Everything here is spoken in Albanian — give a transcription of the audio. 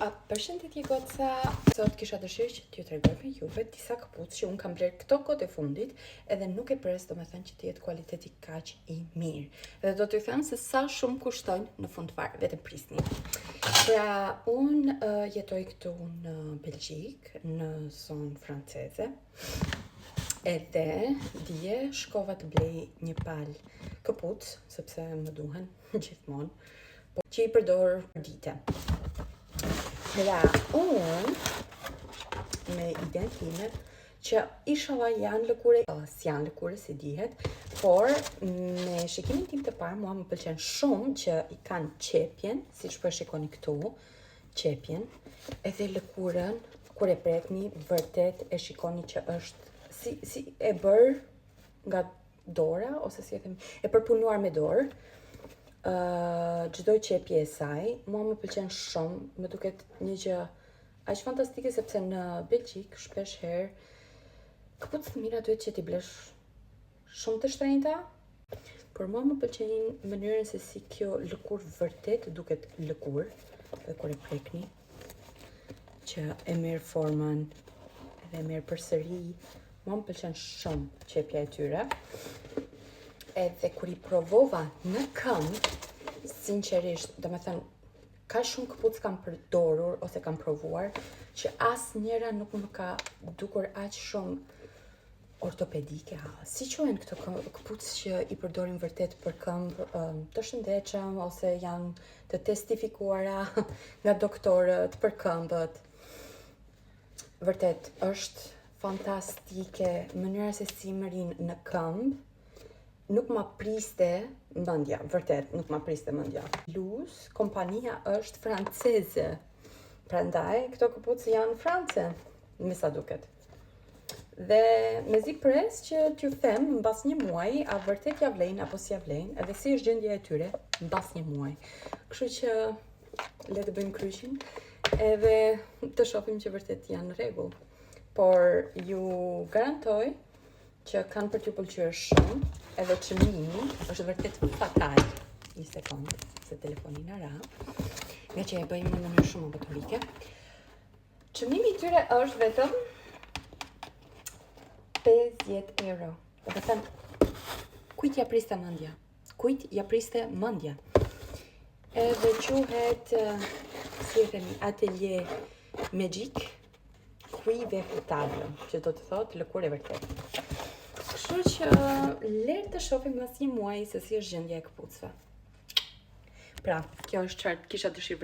Përshëndetje goca, sot kisha dëshirë që t'ju tregoj me juve disa këpucë që unë kam bler këto kohët e fundit edhe nuk e pres domethënë që të jetë kualiteti kaq i mirë. Dhe do t'ju them se sa shumë kushtojnë në fund fare, vetëm prisni. Pra, unë jetoj këtu në Belgjik, në zonë franceze. Edhe dje shkova të blej një palë këpucë, sepse më duhen gjithmonë, po që i përdor dite. Pra, unë me idenë time që inshallah janë lëkure, s'janë lëkure si dihet, por me shikimin tim të parë mua më pëlqen shumë që i kanë qepjen, siç po e shikoni këtu, qepjen, edhe lëkurën kur e prekni vërtet e shikoni që është si e bër nga dora ose si e them, e përpunuar me dorë. Çdo qepje e saj, mua më pëlqen shumë, më duket një gjë aq fantastike sepse në Belgjik shpesh herë këpucë të mira duhet që t'i blesh shumë të shtrenjta, por mua më pëlqen mënyrën se si kjo lëkurë vërtet duket lëkurë, dhe kur e prekni që e merr formën dhe e merr përsëri, mua më pëlqen shumë qepja e tyre. Edhe kur i provova në këmbë, sinqerisht, domethënë, ka shumë këpucë kam përdorur ose kam provuar që asnjëra nuk më ka dukur aq shumë ortopedike. Si quhen këto këpucë që i përdorin vërtet për këmbë të shëndetshëm ose janë të testifikuara nga doktorët për këmbët. Vërtet është fantastike mënyra se si më rin në këmbë. Nuk ma priste mendja, vërtet nuk ma priste mendja. Plus, kompania është franceze. Prandaj këto këpucë janë France, me sa duket. Dhe mezi pres që t'ju them mbas një muaji a vërtet ja vlen apo si ja vlen, edhe si është gjendja e tyre mbas një muaji. Kështu që le të bëjmë kryqin edhe të shohim që vërtet janë në rregull. Por ju garantoj që kanë për t'ju pëlqyer shumë, edhe çmimi është vërtet fatal. Një sekondë, se telefoni na ra, nga që e bëjmë në mënyrë shumë amatorike. Çmimi i tyre është vetëm 50 euro. Do të thënë, kujt ja priste mendja? Kujt ja priste mendja? Edhe quhet, si e themi, atelier Magic Cuivre Table, që do të thotë lëkurë e vërtet. Kështu që le të shohim mbas një muaji se si është gjendja e këpucëve. Pra, kjo është çfarë kisha dëshirë